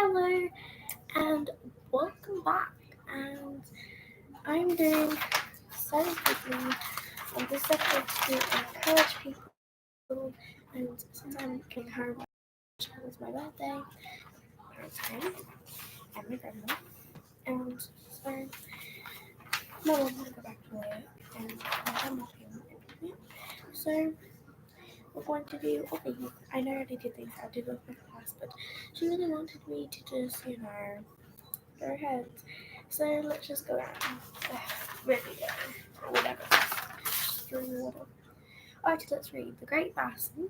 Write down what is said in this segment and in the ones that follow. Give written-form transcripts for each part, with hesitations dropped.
Hello and welcome back. And I'm doing so quickly on this episode to encourage people. And since I'm getting home, it was my birthday, it's home, and my grandma. And so my mom had to go back to work, and my grandma came in. So we're going to do all these. I know I already did things I did with my class, but she really wanted me to just, go ahead. So let's just go down. Review or whatever. During water. Alright, let's read. The Great Basin.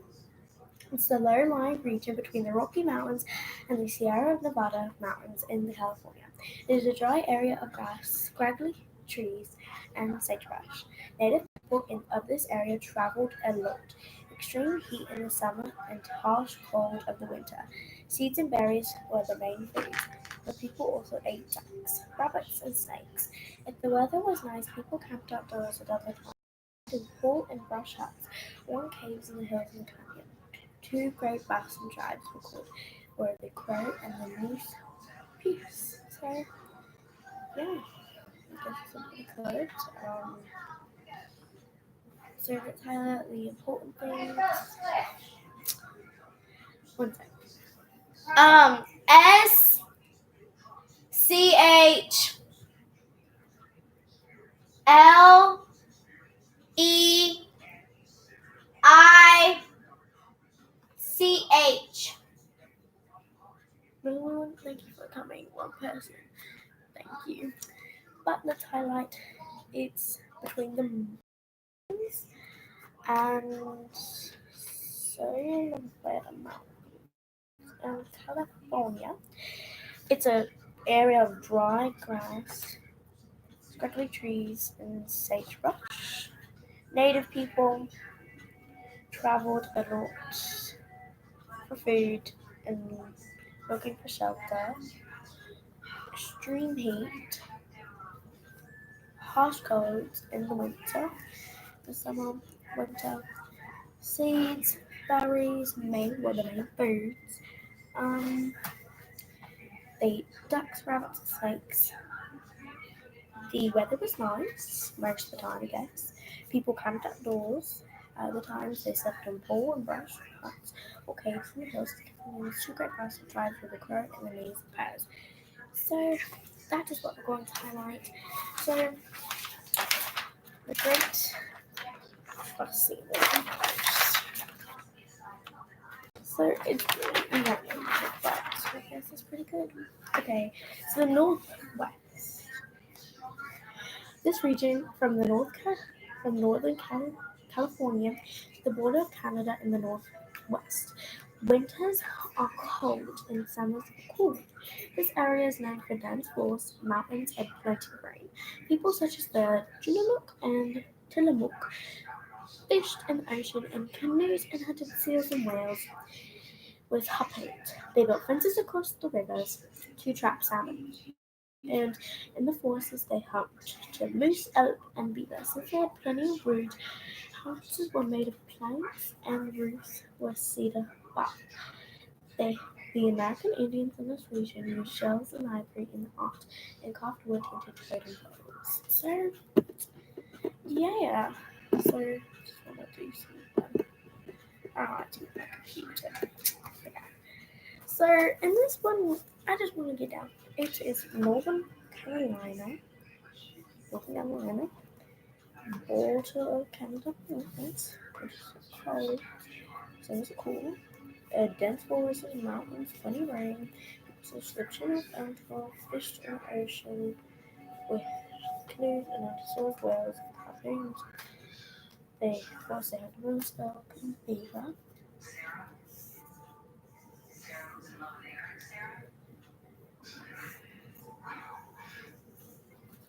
It's the low-lying region between the Rocky Mountains and the Sierra Nevada Mountains in California. It is a dry area of grass, scraggly trees, and sagebrush. Native people of this area traveled a lot. Extreme heat in the summer and harsh cold of the winter. Seeds and berries were the main foods, but people also ate ducks, rabbits, and snakes. If the weather was nice, people camped outdoors at other times in wool and brush huts or in caves in the hills and canyon. Two great Basque tribes were the Crow and the Moose Peace. So yeah, I guess it's pretty good. So let's highlight the important things. One second. SCHLEICH. Everyone, thank you for coming. One person, thank you. But let's highlight it's between the mountains and so where the mountains and California. It's a area of dry grass, scraggly trees, and sagebrush. Native people traveled a lot for food and looking for shelter. Extreme heat, harsh colds in the winter, the summer, winter. Seeds, berries, were the main foods. Um, they ate ducks, rabbits, and snakes. The weather was nice most of the time, I guess. People camped outdoors. At other times, they slept in pole and brush huts or caves in the hills. And two great mountain tribes with the crow and the maize and pears. So that is what we're going to highlight. So the great, let's see, so it's really yummy, but I guess it's pretty good. Okay, so the northwest. This region from California to the border of Canada in the northwest. Winters are cold and summers are cool. This area is known for dense forests, mountains, and plenty of rain. People such as the Chinook and Tillamook fished in the ocean in canoes and hunted seals and whales with hoppet. They built fences across the rivers to trap salmon. And in the forests they humped to moose, elk, and beaver. Since they had plenty of wood, houses were made of planks and roofs were cedar bark. They, the American Indians in this region used shells and ivory in the art and carved wood into trading poles. So, yeah. So, just want to do something. To my computer. Okay. So, in this one, I just want to get down. It is Carolina, Northern Carolina, border of Canada, mountains, which is cold, sounds cool. Dense forests and mountains, plenty rain. Subscription of bountiful, fished in the ocean with canoes and undersea whales and harpoons. They, of course, they have moose, elk, and beaver.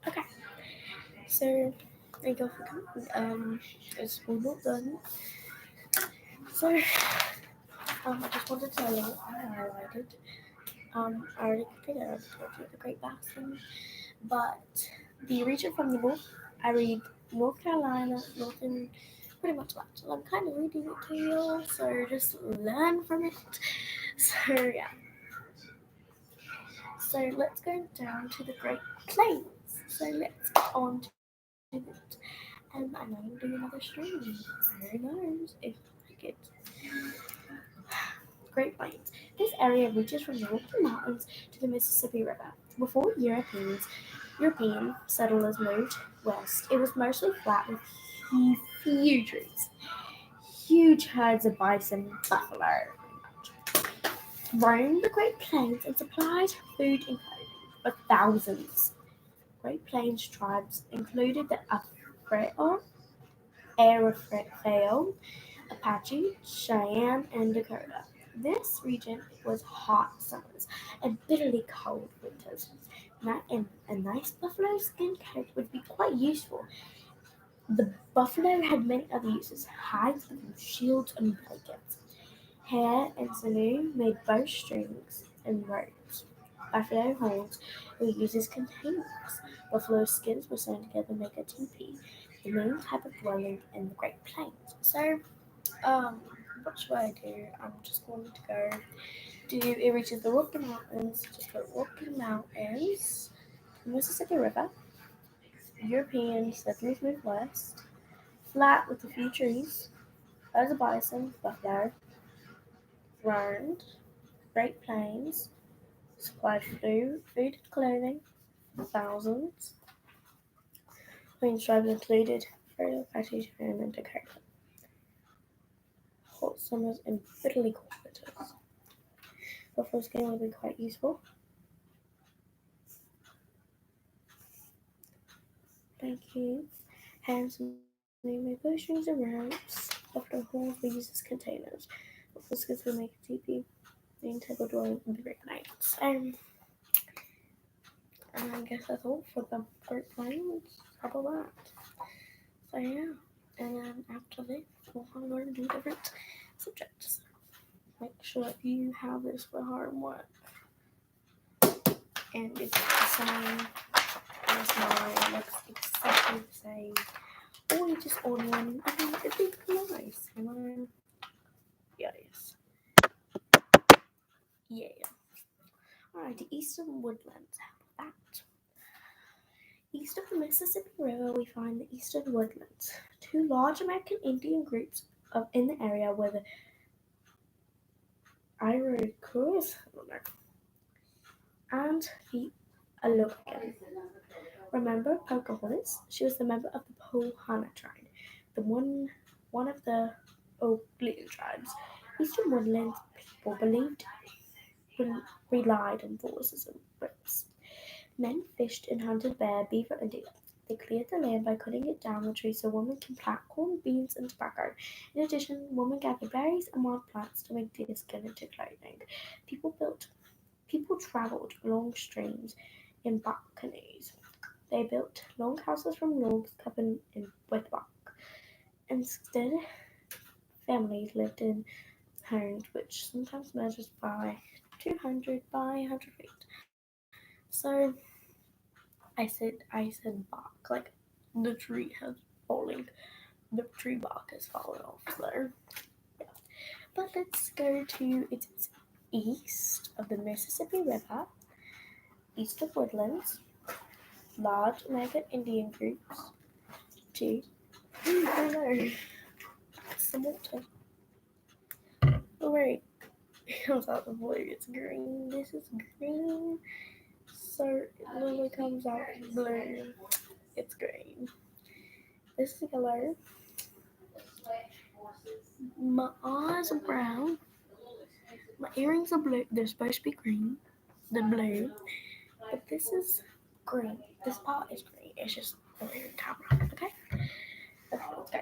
Okay, so there you go for coming. It's all not done. So, I just wanted to tell you what I highlighted. I already figured out told you the Great Basin, but the region from the north, I read North Carolina, Northern, pretty much that. So I'm kind of reading it to you, so just learn from it. So yeah. So let's go down to the Great Plains. So let's get on to it. And I know I'm doing another stream. Who knows if I get Great Plains. This area reaches from the Rocky Mountains to the Mississippi River. Before European settlers moved west, it was mostly flat with few trees. Huge herds of bison, buffalo, roamed the Great Plains and supplied food and clothing for thousands. Great Plains tribes included the Arifreo, Apache, Cheyenne, and Dakota. This region was hot summers and bitterly cold winters. And a nice buffalo skin coat would be quite useful. The buffalo had many other uses. Hides became shields and blankets. Hair and sinew made bowstrings and ropes. Buffalo horns were used as containers. Buffalo skins were sewn together to make a teepee, the main type of dwelling in the Great Plains. So, um, what should I do? I'm just going to go do. It reaches the Rocky Mountains. Just go Rocky Mountains, Mississippi River. European settlers moved west. Flat with a few trees. As a bison, buffalo, round, Great Plains, supplied food and clothing for thousands. Plains tribes included Further Apache, Cheyenne, and Dakota. Hot summers and bitterly cold winters. Buffalo skin would be quite useful. Thank you. Hands may make bowstrings and ropes. Buffalo horns were used as containers. Buffalo skins would make a teepee. The table dwelling would be very nice. And I guess that's all for the Great Plains. How about that? So yeah. And then after this, I'm going to do different subjects. Make sure that you have this for homework. And it's the same as mine. It looks exactly the same. Or you just order one. I mean, it looks nice. And then, yes. Yeah. Alright, the Eastern Woodlands. How about that? East of the Mississippi River, we find the Eastern Woodlands. Two large American Indian groups in the area were the Iroquois and the Algonquin. Remember Pocahontas? She was the member of the Pohana tribe, the one of the Oglala tribes. Eastern Woodlands people relied on horses and boats. Men fished and hunted bear, beaver, and deer. They cleared the land by cutting it down the trees so women can plant corn, beans, and tobacco. In addition, women gathered berries and wild plants to make deerskin into clothing. People traveled along streams in bark canoes. They built long houses from logs covered with bark. Instead, families lived in homes which sometimes measured by 200 by 100 feet. So I said bark, like the tree has falling, the tree bark has fallen off. So yeah. But let's go to it's east of the Mississippi River, east of woodlands, large American Indian groups. Two. Oh no, some water. Oh wait, I thought before it's green. This is green, so it literally comes out blue. It's green. This is yellow. My eyes are brown. My earrings are blue. They're supposed to be green. They're blue. But this is green. This part is green. It's just a weird camera. Okay? Okay, let's go.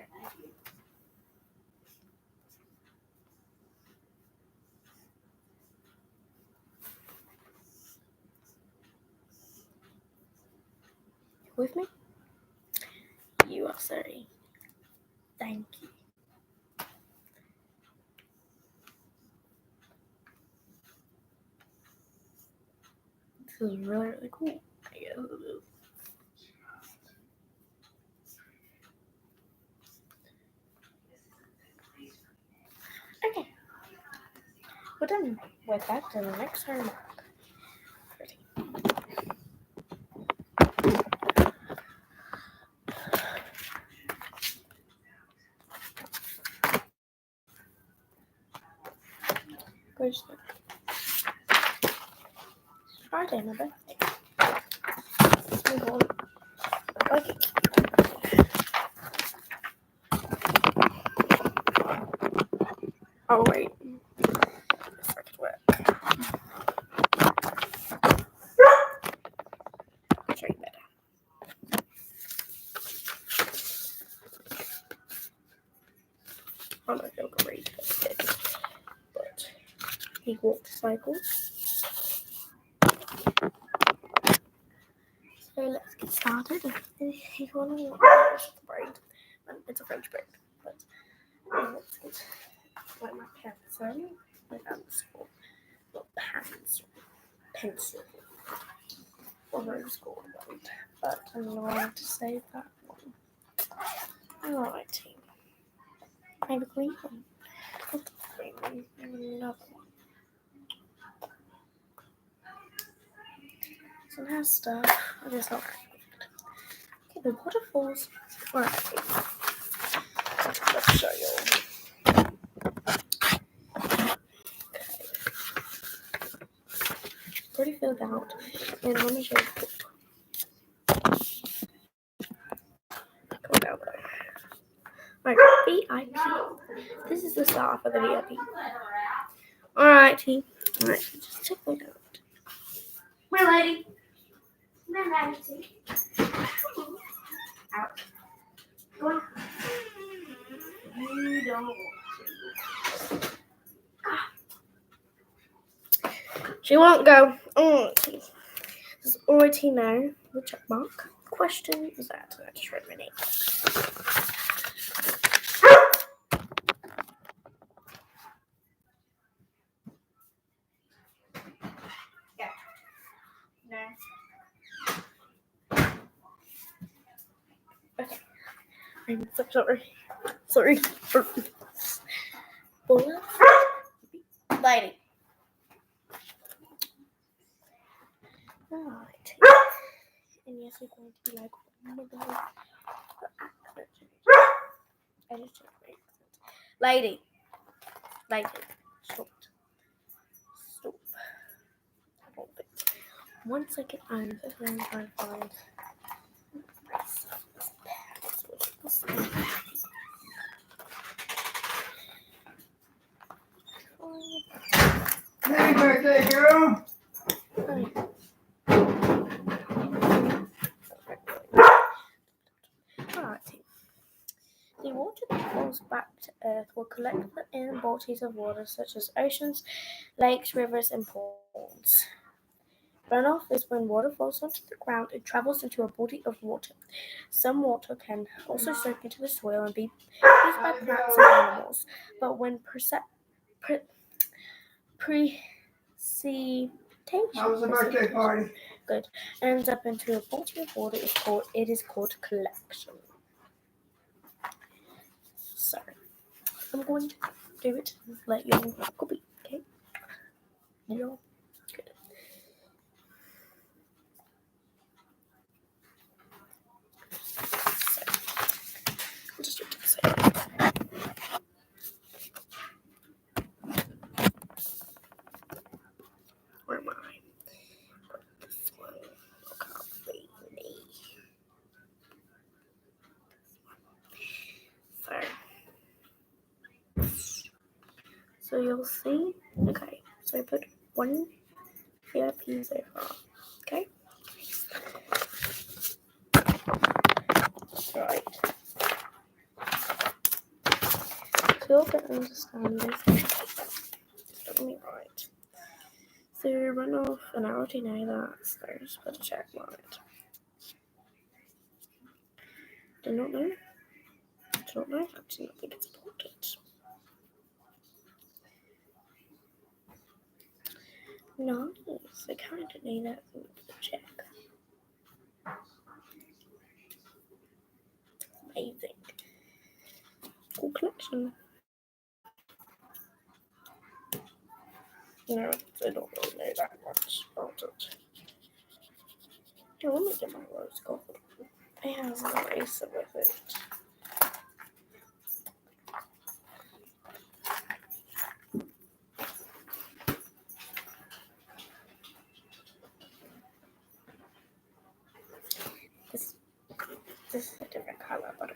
With me? You are sorry. Thank you. This is really, really cool. I guess it is. Okay. We're done with that to the next homework. Where's that? Friday, my birthday. Move on. Okay. Oh wait. If I could work. I'll show you better. I'm not going to read it, but he walked cycles. So let's get started. If you want to walk the braid, it's a French braid, but let's get like my pencil, like underscore, not pants, pencil, or underscore one, but I'm going to save that one. Alrighty. Maybe green one. Not the green one, another one. Some hair stuff. I just not right. Okay, the waterfalls. Alright. Let's show you. Already filled out, and let me show you the book. Go down there. Alright, VIP. This is the start for the VIP. Alright, team. Alright, just check it out. Where, lady? Where, lady? Out. Go on. You don't want to. She won't go. Alright. This is already now the check mark. Question is that I just read my name. Yeah. No. Okay. I'm so sorry. Sorry. Bullet. Lady. Alright. And yes, we're going to be like, oh my god. I just checked my accent. Lady. Lady. Stop. Stop. Hold it. 1 second, I'm just going to try and find Happy birthday, girl! Alright. The water that falls back to Earth will collect in bodies of water such as oceans, lakes, rivers, and ponds. Runoff is when water falls onto the ground and travels into a body of water. Some water can also soak into the soil and be used by plants and animals, but when precipitation How was the birthday party? good ends up into a body of water, it is called collection. So I'm going to do it and let you all copy, okay? Yeah. Good. So I'll just do it to the side. Where am I? This one. Copy me. So you'll see. Okay. So I put one VIP so far. Okay. Right. So you'll get to understand this. Let me write. So runoff, and I already know that, so just put a check mark. Do not know. I do not know. I do not think it's important. Nice. I kind of need that to check. Amazing. Cool collection. No, I don't really know that much about it. Yeah, let me get my rose gold. It has an eraser with it.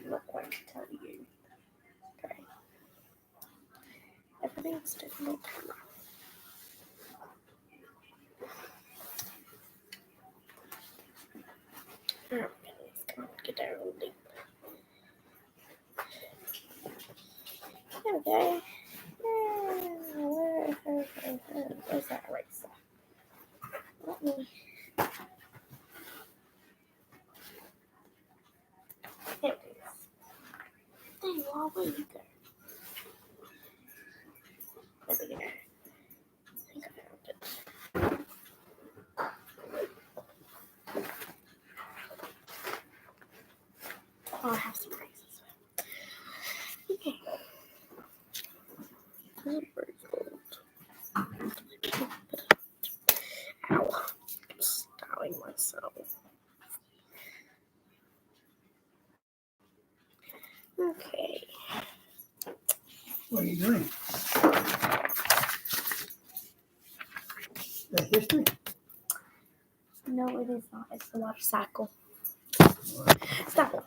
I'm not going to tell you. Okay. Everything's different. Alright, come on, get down a little deep. There we go. Where's that eraser? Let me. There it is. There you are. Where you go? There we go. I think I found it. Oh, I have some erasers. Okay. Ow. I'm stabbing myself. Okay. What are you doing? The history? No, it is not. It's the water cycle. Stop it.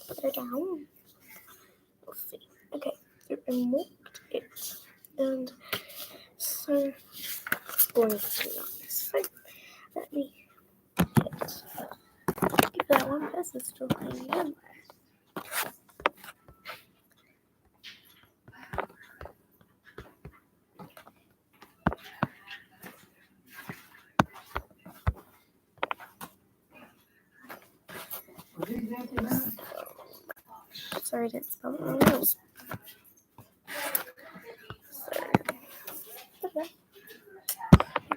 Put it down. We'll see. Okay. I removed it. And so it's going to be nice. So let me give that one person still hanging in there. Sorry, I didn't spell it wrong. Okay.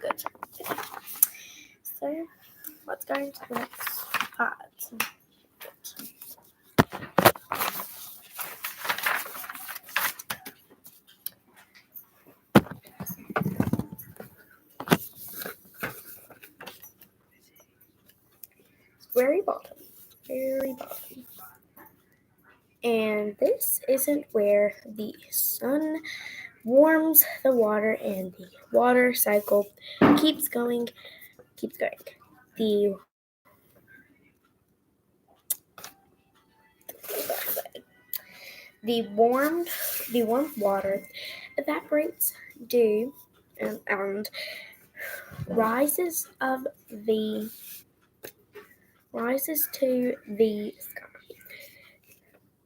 Good. So let's go into the next part. Very bottom. Very bottom. And this isn't where the sun warms the water and the water cycle keeps going. The warm water evaporates due and rises to the sky.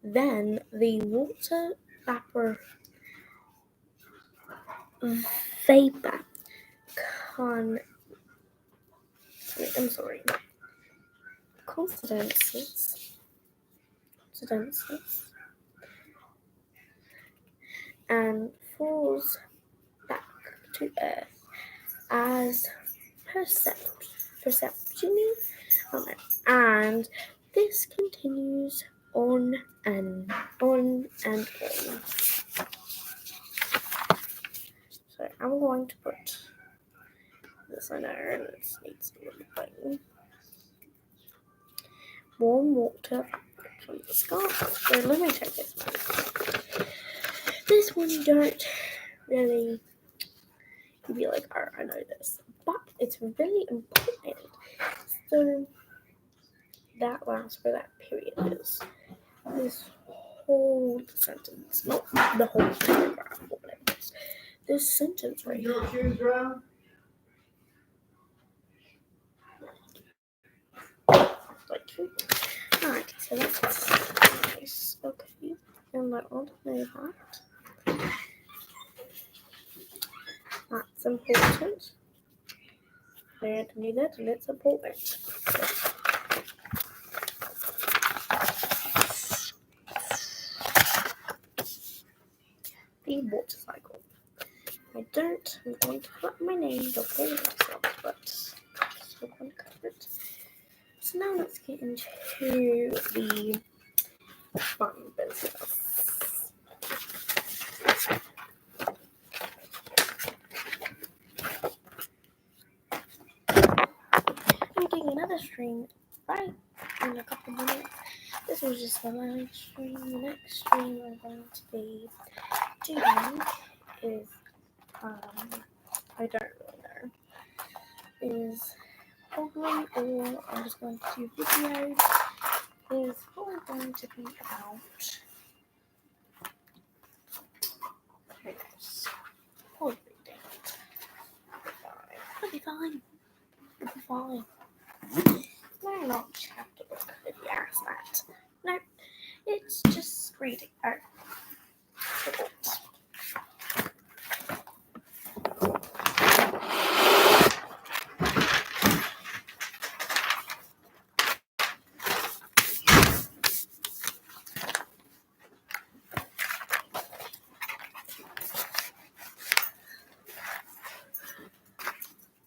Then the water vapor condenses and falls back to Earth as perception. And this continues on and on and on. So I'm going to put this on there and it needs a little button. Warm water from the sky. So let me check this one. This one you don't really, you'd be like, oh, I know this. But it's really important. So that lasts for that period is this whole sentence, not the whole paragraph, or whatever it is. This sentence right here. Your shoes around? Like, alright, so that's nice. Okay, and I want to know that. That's important. I need it, and it's important. The water cycle. I'm going to put my name before myself, but I'm still going to cover it. So now let's get into the fun business. I'm doing another stream right in a couple minutes. This was just the live stream. The next stream we're going to be doing is I don't really know, is probably all I'm just going to do videos is probably going to be about this. Probably date. It'll be fine. It'll be fine. No, not chapter book, if you ask that. No, it's just reading. Oh, the books.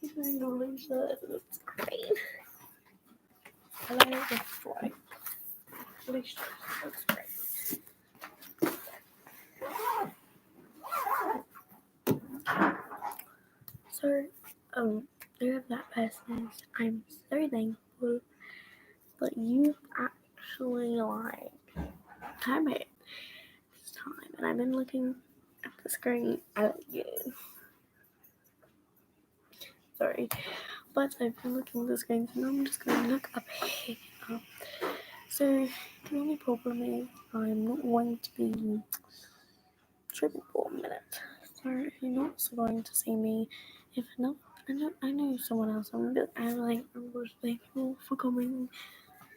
He's going to lose the screen. Hello, this way. Lose the screen. So, whoever that person is, I'm so thankful that you actually time it this time, and I've been looking at the screen at you. Sorry, but I've been looking at the screen, so now I'm just going to look up here. So the only problem is I'm not going to be tripping for a minute. So you're not going to see me. If not, I know someone else. I'm was thankful for coming.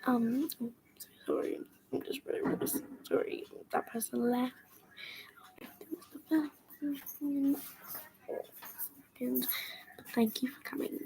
I'm so sorry. I'm just really sorry that person left. It was the first second, but thank you for coming.